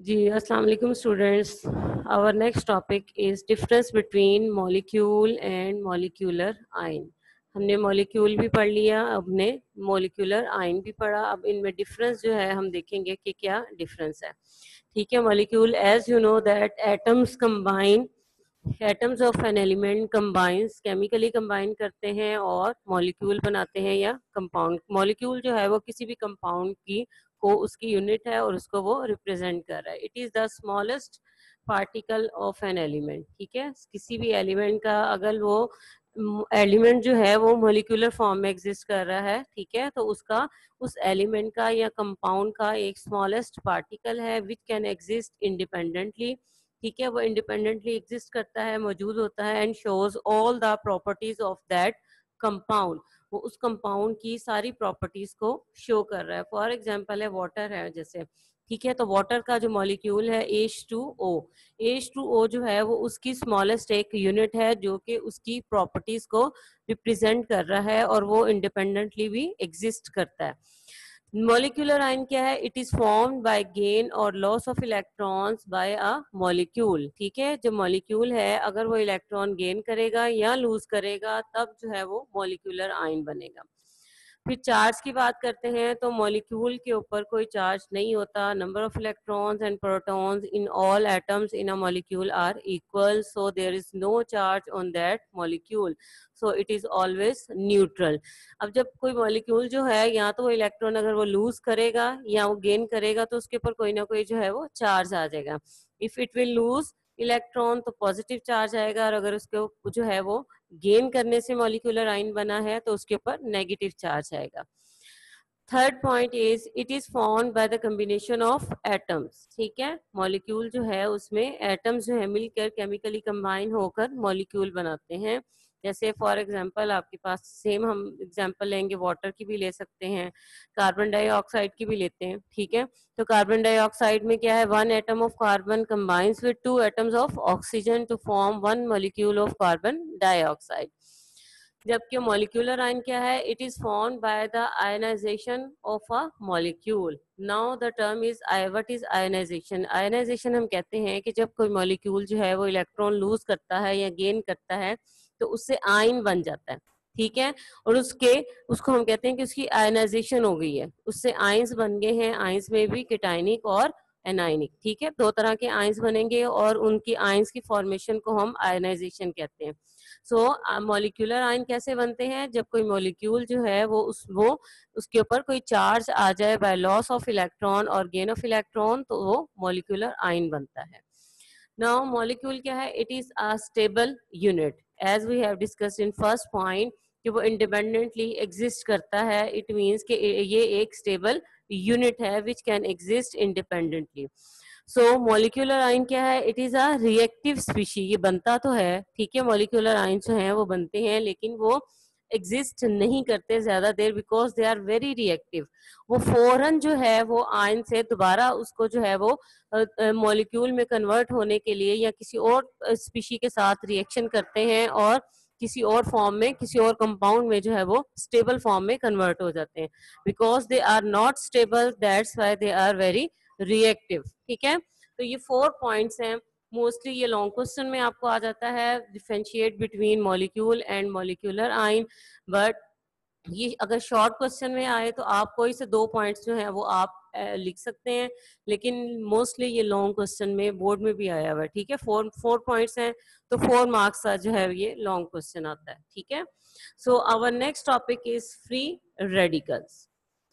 जी अस्सलाम वालेकुम students. Our next topic is difference between molecule and molecular ion. हमने molecule भी पढ़ लिया, अब ने मॉलिक्यूलर आयन भी पढ़ा। अब इनमें डिफरेंस जो है हम देखेंगे कि क्या डिफरेंस है। ठीक है, molecule as you know that atoms combine, atoms of an element combines, chemically combine करते हैं और मॉलिक्यूल बनाते हैं या कंपाउंड। मॉलिक्यूल जो है वो किसी भी कंपाउंड की को उसकी यूनिट है और उसको वो रिप्रेजेंट कर रहा है। It is the smallest particle of an element. ठीक है, किसी भी एलिमेंट का अगर वो एलिमेंट जो है वो मॉलिक्यूलर फॉर्म में एग्जिस्ट कर रहा है, ठीक है, तो उसका उस एलिमेंट का या कंपाउंड का एक स्मॉलेस्ट पार्टिकल है विच कैन एग्जिस्ट इंडिपेंडेंटली। ठीक है, वो इंडिपेंडेंटली एग्जिस्ट करता है, मौजूद होता है and shows all the properties of that compound. वो उस कंपाउंड की सारी प्रॉपर्टीज को शो कर रहा है। फॉर एग्जांपल है वाटर है जैसे, ठीक है, तो वाटर का जो मॉलिक्यूल है H2O, H2O जो है वो उसकी स्मॉलेस्ट एक यूनिट है जो कि उसकी प्रॉपर्टीज को रिप्रेजेंट कर रहा है और वो इंडिपेंडेंटली भी एग्जिस्ट करता है। मॉलिक्यूलर आयन क्या है? It is formed by gain और loss of electrons by a molecule. ठीक है, जो मॉलिक्यूल है अगर वो इलेक्ट्रॉन गेन करेगा या लूज करेगा तब जो है वो मॉलिक्यूलर आयन बनेगा। फिर चार्ज की बात करते हैं तो मॉलिक्यूल के ऊपर कोई चार्ज नहीं होता। Number of electrons and protons in all atoms in a molecule are equal, so there is no charge on that molecule, so it is always neutral. अब जब कोई मॉलिक्यूल जो है या तो वो इलेक्ट्रॉन अगर वो लूज करेगा या वो गेन करेगा तो उसके ऊपर कोई ना कोई जो है वो चार्ज आ जाएगा। If it will lose electron तो पॉजिटिव चार्ज आएगा, और अगर उसके जो है वो गेन करने से मॉलिक्यूलर आयन बना है तो उसके ऊपर नेगेटिव चार्ज आएगा। Third point is it is formed by the combination of atoms. ठीक है, मॉलिक्यूल जो है उसमें एटम्स जो है मिलकर केमिकली कंबाइन होकर मॉलिक्यूल बनाते हैं। जैसे फॉर एग्जांपल आपके पास सेम हम एग्जांपल लेंगे, वाटर की भी ले सकते हैं, कार्बन डाइऑक्साइड की भी लेते हैं। ठीक है, तो कार्बन डाइऑक्साइड में क्या है, one atom of carbon combines with two atoms of oxygen to form one molecule of carbon dioxide. जबकि मॉलिक्यूलर आयन क्या है, it is formed by the ionization of a molecule. Now the term is what is ionization? Ionization हम कहते हैं कि जब कोई molecule जो है वो इलेक्ट्रॉन लूज करता है या गेन करता है तो उससे आयन बन जाता है। ठीक है, और उसको हम कहते हैं कि उसकी आयनाइजेशन हो गई है, उससे आयंस बन गए हैं। आयंस में भी केटाइनिक और एनाइनिक। ठीक है, दो तरह के आयंस बनेंगे और उनकी आयंस की फॉर्मेशन को हम आयनाइजेशन कहते हैं। सो मॉलिक्यूलर आयन कैसे बनते हैं? जब कोई मॉलिक्यूल जो है वो उसके ऊपर कोई चार्ज आ जाए बाय लॉस ऑफ इलेक्ट्रॉन और गेन ऑफ इलेक्ट्रॉन, तो वो मॉलिक्यूलर आयन बनता है। नाउ मॉलिक्यूल क्या है? It is a stable unit, as we have discussed in first point कि वो इंडिपेंडेंटली एग्जिस्ट करता है। इट मीन्स कि ये एक स्टेबल यूनिट है which can exist independently. So molecular ion क्या है? It is a reactive species. ये बनता तो है, ठीक है, मॉलिक्यूलर आयन जो है वो बनते हैं लेकिन वो एग्जिस्ट नहीं करते ज्यादा देर, because they are very reactive. वो फौरन जो है वो आयन से दोबारा उसको जो है वो मॉलिक्यूल में कन्वर्ट होने के लिए या किसी और स्पीशी के साथ रिएक्शन करते हैं और किसी और फॉर्म में, किसी और कंपाउंड में जो है वो स्टेबल फॉर्म में कन्वर्ट हो जाते हैं। Because they are not stable, that's why they are very reactive. ठीक है, तो ये 4 पॉइंट्स हैं। मोस्टली ये लॉन्ग क्वेश्चन में आपको आ जाता है, differentiate between molecule and molecular ion. But ये अगर शॉर्ट क्वेश्चन में आए तो आप कोई से 2 पॉइंट्स जो है वो आप लिख सकते हैं, लेकिन मोस्टली ये लॉन्ग क्वेश्चन में बोर्ड में भी आया हुआ है। ठीक है, 4 पॉइंट्स हैं तो 4 मार्क्स का जो है ये लॉन्ग क्वेश्चन आता है। ठीक है, so our next topic is free radicals.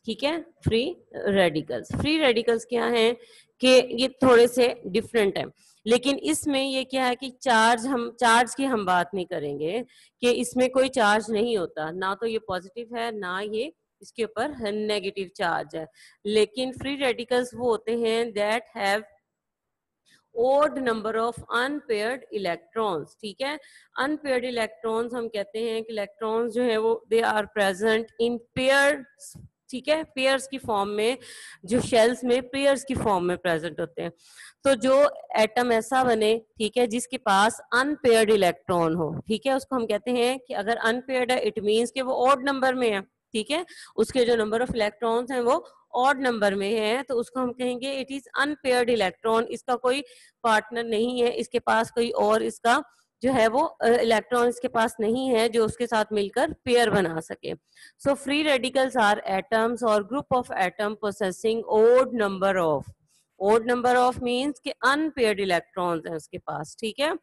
ठीक है, फ्री रेडिकल्स। फ्री रेडिकल्स क्या हैं कि ये थोड़े से डिफरेंट है, लेकिन इसमें ये क्या है कि चार्ज की हम बात नहीं करेंगे कि इसमें कोई चार्ज नहीं होता, ना तो ये पॉजिटिव है ना ये इसके ऊपर नेगेटिव चार्ज है। लेकिन फ्री रेडिकल्स वो होते हैं that have odd number of unpaired electrons. ठीक है, अनपेयर्ड इलेक्ट्रॉन्स हम कहते हैं कि इलेक्ट्रॉन्स जो है वो they are present in pairs. ठीक है, पेयर्स की फॉर्म में, जो शेल्स में पेयर्स की फॉर्म में प्रेजेंट होते हैं। तो जो एटम ऐसा बने, ठीक है, जिसके पास अनपेयर्ड इलेक्ट्रॉन हो, ठीक है, उसको हम कहते हैं कि अगर अनपेयर्ड है इट मीन्स कि वो ऑड नंबर में है। ठीक है, उसके जो नंबर ऑफ इलेक्ट्रॉन्स हैं वो ऑड नंबर में है, तो उसको हम कहेंगे इट इज अनपेयर्ड इलेक्ट्रॉन, इसका कोई पार्टनर नहीं है, इसके पास कोई और इसका जो है वो इलेक्ट्रॉन इसके पास नहीं है जो उसके साथ मिलकर पेयर बना सके। So free radicals are atoms और group of atom possessing odd number of means के अनपेयर्ड इलेक्ट्रॉन्स हैं उसके पास, ठीक है।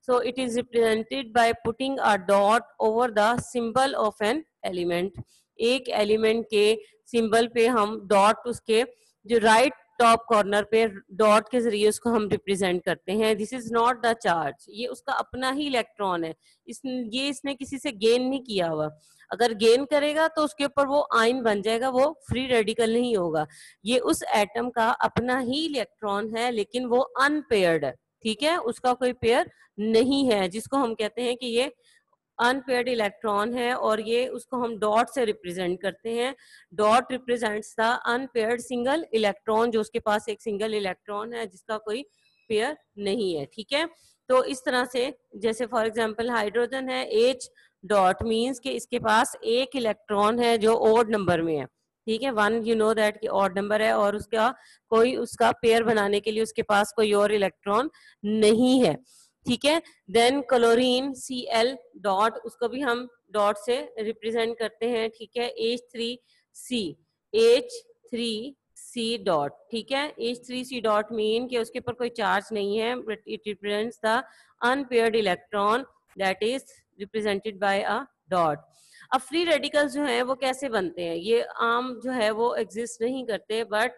So it is represented by putting a dot over the symbol of an element. एक एलिमेंट के सिंबल पे हम डॉट उसके जो राइट टॉप कॉर्नर पे डॉट के जरिए उसको हम रिप्रेजेंट करते हैं। This is not the charge, ये उसका अपना ही इलेक्ट्रॉन है, इसने किसी से गेन नहीं किया हुआ। अगर गेन करेगा तो उसके ऊपर वो आयन बन जाएगा, वो फ्री रेडिकल नहीं होगा। ये उस एटम का अपना ही इलेक्ट्रॉन है लेकिन वो अनपेयर्ड है, ठीक है, उसका कोई पेयर नहीं है, जिसको हम कहते हैं कि ये अनपेयर्ड इलेक्ट्रॉन है और ये उसको हम डॉट से रिप्रेजेंट करते हैं। Dot represents the unpaired single electron, जो उसके पास एक सिंगल इलेक्ट्रॉन है जिसका कोई पेयर नहीं है, ठीक है। तो इस तरह से जैसे फॉर एग्जांपल हाइड्रोजन है, H डॉट मीन्स कि इसके पास एक इलेक्ट्रॉन है जो ओड नंबर में है, ठीक है, 1 यू नो दैट कि ऑड नंबर है और उसका पेयर बनाने के लिए उसके पास कोई और इलेक्ट्रॉन नहीं है, ठीक है। देन क्लोरीन Cl डॉट, उसको भी हम डॉट से रिप्रेजेंट करते हैं, ठीक है, H3C डॉट, ठीक है। H3C डॉट मीन कि उसके ऊपर कोई चार्ज नहीं है, but it represents the unpaired electron that is represented bye a dot. अब फ्री रेडिकल्स जो है वो कैसे बनते हैं, ये आम जो है वो एग्जिस्ट नहीं करते, बट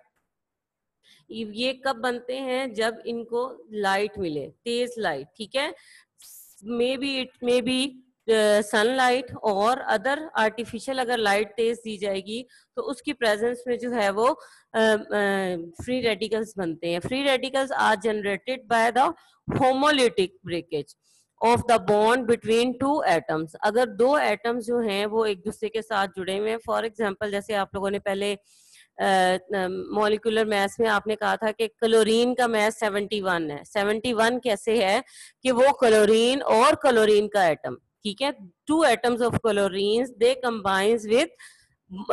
ये कब बनते हैं, जब इनको लाइट मिले, तेज लाइट, ठीक है, इट मे बी सनलाइट और अदर आर्टिफिशियल अगर लाइट तेज दी जाएगी तो उसकी प्रेजेंस में जो है वो फ्री रेडिकल्स बनते हैं। Free radicals are generated by the homolytic breakage of the bond between two atoms. अगर दो एटम्स जो हैं वो एक दूसरे के साथ जुड़े हुए हैं, फॉर एग्जांपल जैसे आप लोगों ने पहले मॉलिक्यूलर मैथ्स में आपने कहा था कि क्लोरीन का मैथ 71 है। 71 कैसे है कि वो क्लोरीन और क्लोरीन का एटम, ठीक है, to atoms of chlorine they combines with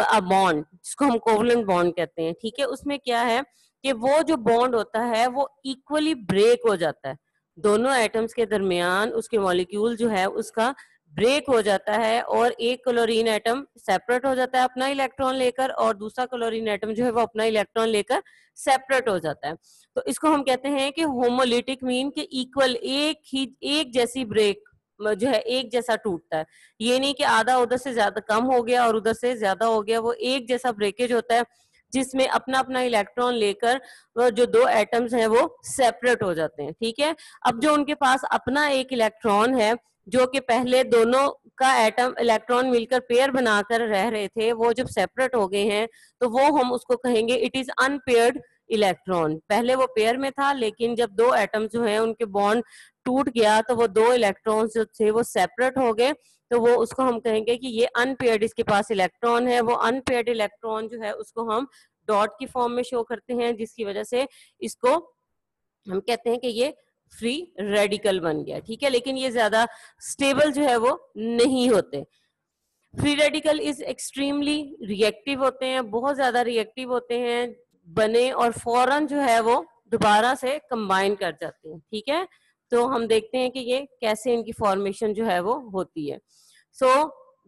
a bond जिसको हम कोवलेंट बॉन्ड कहते हैं, ठीक है। उसमें क्या है कि वो जो बॉन्ड होता है वो इक्वली ब्रेक हो जाता है, दोनों एटम्स के दरमियान उसके मॉलिक्यूल जो है उसका ब्रेक हो जाता है और एक क्लोरीन एटम सेपरेट हो जाता है अपना इलेक्ट्रॉन लेकर और दूसरा क्लोरीन एटम जो है वो अपना इलेक्ट्रॉन लेकर सेपरेट हो जाता है। तो इसको हम कहते हैं कि होमोलिटिक मीन के इक्वल, एक जैसी ब्रेक जो है एक जैसा टूटता है, ये नहीं कि आधा उधर से ज्यादा कम हो गया और उधर से ज्यादा हो गया, वो एक जैसा ब्रेकेज होता है जिसमें अपना अपना इलेक्ट्रॉन लेकर वो जो दो एटम्स हैं वो सेपरेट हो जाते हैं, ठीक है। अब जो उनके पास अपना एक इलेक्ट्रॉन है, जो कि पहले दोनों का एटम इलेक्ट्रॉन मिलकर पेयर बनाकर रह रहे थे, वो जब सेपरेट हो गए हैं तो वो हम उसको कहेंगे इट इज अनपेयर्ड इलेक्ट्रॉन। पहले वो पेयर में था लेकिन जब दो एटम जो है उनके बॉन्ड टूट गया तो वो दो इलेक्ट्रॉन्स जो थे वो सेपरेट हो गए, तो वो उसको हम कहेंगे कि ये अनपेयर्ड इसके पास इलेक्ट्रॉन है। वो अनपेयर्ड इलेक्ट्रॉन जो है उसको हम डॉट की फॉर्म में शो करते हैं, जिसकी वजह से इसको हम कहते हैं कि ये फ्री रेडिकल बन गया, ठीक है, लेकिन ये ज्यादा स्टेबल जो है वो नहीं होते। Free radical is extremely reactive होते हैं, बहुत ज्यादा रिएक्टिव होते हैं, बने और फौरन जो है वो दोबारा से कंबाइन कर जाते हैं, ठीक है। तो हम देखते हैं कि ये कैसे इनकी फॉर्मेशन जो है वो होती है। So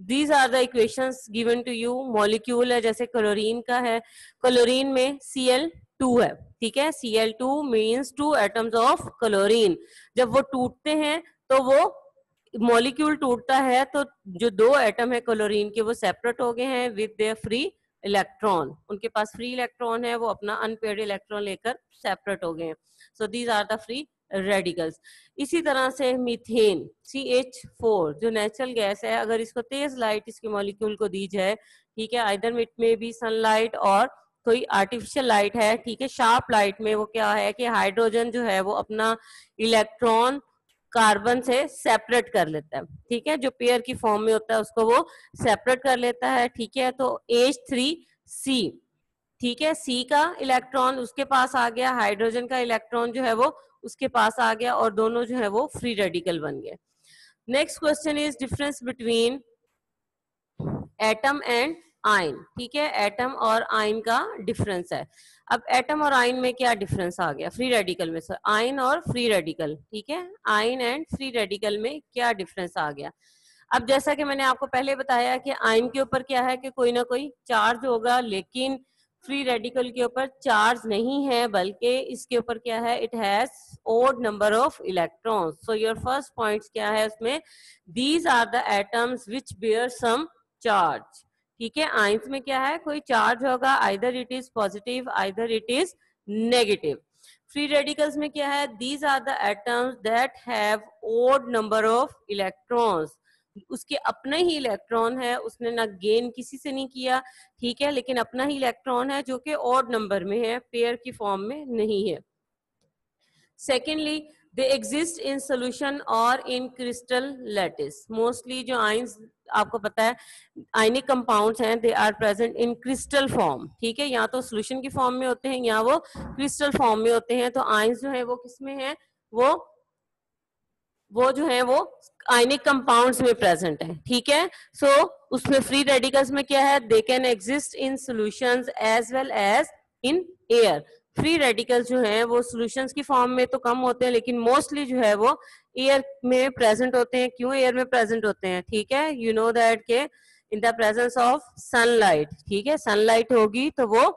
these are the equations given to you. Molecule है जैसे क्लोरीन का है, क्लोरीन में Cl2 है, ठीक है, Cl2 means to atoms of chlorine. जब वो टूटते हैं तो वो मॉलिक्यूल टूटता है तो जो दो एटम है क्लोरीन के वो सेपरेट हो गए हैं विद देयर फ्री इलेक्ट्रॉन, उनके पास फ्री इलेक्ट्रॉन है, वो अपना अनपेयर्ड इलेक्ट्रॉन लेकर सेपरेट हो गए हैं। So these are the free radicals. इसी तरह से मीथेन CH4 जो नेचुरल गैस है, अगर इसको तेज लाइट इसके मॉलिक्यूल को दी जाए, ठीक है, आइदर इट में भी सनलाइट और कोई आर्टिफिशियल लाइट है, ठीक है, शार्प लाइट में वो क्या है कि हाइड्रोजन जो है वो अपना इलेक्ट्रॉन कार्बन से सेपरेट कर लेता है, ठीक है, जो पेयर की फॉर्म में होता है उसको वो सेपरेट कर लेता है, ठीक है। तो H3C, ठीक है, C का इलेक्ट्रॉन उसके पास आ गया, हाइड्रोजन का इलेक्ट्रॉन जो है वो उसके पास आ गया और दोनों जो है वो फ्री रेडिकल बन गए। Next question is difference between atom and ion, ठीक है। एटम और आयन का डिफरेंस है। अब एटम और आयन में क्या डिफरेंस आ गया, फ्री रेडिकल में, सर आयन और फ्री रेडिकल, ठीक है, आयन एंड फ्री रेडिकल में क्या डिफरेंस आ गया। अब जैसा कि मैंने आपको पहले बताया कि आयन के ऊपर क्या है कि कोई ना कोई चार्ज होगा, लेकिन फ्री रेडिकल के ऊपर चार्ज नहीं है, बल्कि इसके ऊपर क्या है, it has odd number of electrons. So your first point क्या है उसमें, these are the atoms which bear some charge, ठीक है। आयंस में क्या है, कोई चार्ज होगा, either it is positive either it is negative. Free radicals में क्या है, these are the atoms that have odd number of electrons, उसके अपने ही इलेक्ट्रॉन है, उसने ना गेन किसी से नहीं किया, ठीक है, लेकिन अपना ही इलेक्ट्रॉन है जो कि ऑड नंबर में है, पेयर की फॉर्म में नहीं है। Secondly, they exist in solution और इन क्रिस्टल लैटिस। मोस्टली जो आयंस आपको पता है आयनिक कंपाउंड्स हैं, they are present in crystal form, ठीक है, या तो सोल्यूशन की फॉर्म में होते हैं या वो क्रिस्टल फॉर्म में होते हैं। तो आयंस जो है वो किसमें है, वो जो है वो आयनिक कंपाउंड्स में प्रेजेंट है, ठीक है। सो उसमें फ्री रेडिकल्स में क्या है, they can exist in solutions as well as in air. Free radicals जो हैं वो सॉल्यूशंस की फॉर्म में तो कम होते हैं, लेकिन मोस्टली जो है वो एयर में प्रेजेंट होते हैं। क्यों एयर में प्रेजेंट होते हैं, ठीक है, यू नो दैट के इन द प्रेजेंस ऑफ सनलाइट, ठीक है, सनलाइट होगी तो वो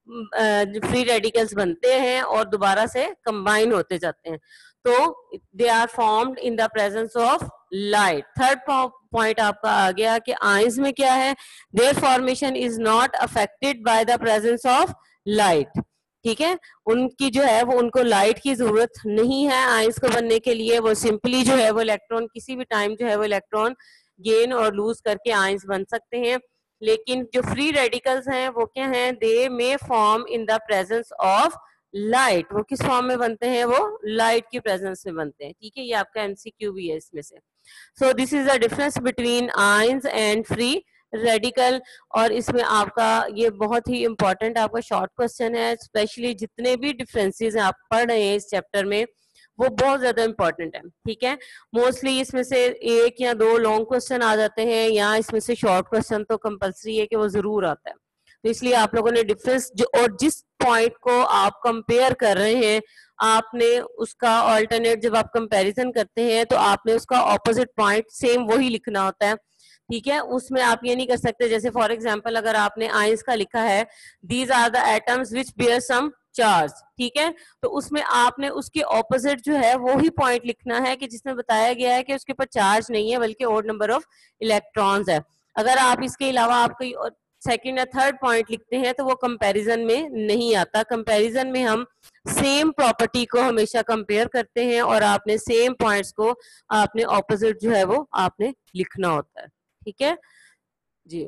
फ्री रेडिकल्स बनते हैं और दोबारा से कंबाइन होते जाते हैं, तो they are formed in the presence of light. Third point आपका आ गया कि आयंस में क्या है, their formation is not affected by the presence of light, ठीक है, उनकी जो है वो उनको लाइट की जरूरत नहीं है आयंस को बनने के लिए, वो सिंपली जो है वो इलेक्ट्रॉन किसी भी टाइम जो है वो इलेक्ट्रॉन गेन और लूज करके आयंस बन सकते हैं। लेकिन जो फ्री रेडिकल्स हैं वो क्या हैं, they may form in the presence of light. वो किस फॉर्म में बनते हैं, वो लाइट की प्रेजेंस में बनते हैं, ठीक है, ये आपका एमसीक्यू भी है इसमें से। So this is the difference between ions and free radical. और इसमें आपका ये बहुत ही इंपॉर्टेंट आपका शॉर्ट क्वेश्चन है, स्पेशली जितने भी डिफरेंसेस आप पढ़ रहे हैं इस चैप्टर में वो बहुत ज्यादा इंपॉर्टेंट है, ठीक है। मोस्टली इसमें से एक या दो लॉन्ग क्वेश्चन आ जाते हैं, या इसमें से शॉर्ट क्वेश्चन तो कंपलसरी है कि वो जरूर आता है। तो इसलिए आप लोगों ने डिफरेंस जो और जिस पॉइंट को आप कंपेयर कर रहे हैं, आपने उसका ऑल्टरनेट जब आप कंपैरिजन करते हैं तो आपने उसका ऑपोजिट पॉइंट सेम वही लिखना होता है, ठीक है। उसमें आप ये नहीं कर सकते, जैसे फॉर एग्जांपल अगर आपने आयंस का लिखा है, these are the atoms which bear some charge, ठीक है, तो उसमें आपने उसके ऑपोजिट जो है वो ही पॉइंट लिखना है कि जिसमें बताया गया है कि उसके ऊपर चार्ज नहीं है बल्कि ओड नंबर ऑफ इलेक्ट्रॉन्स है। अगर आप इसके अलावा आप कोई सेकंड या थर्ड पॉइंट लिखते हैं तो वो कंपैरिजन में नहीं आता। कंपैरिजन में हम सेम प्रॉपर्टी को हमेशा कंपेयर करते हैं और आपने सेम पॉइंट्स को आपने ऑपोजिट जो है वो आपने लिखना होता है, ठीक है जी।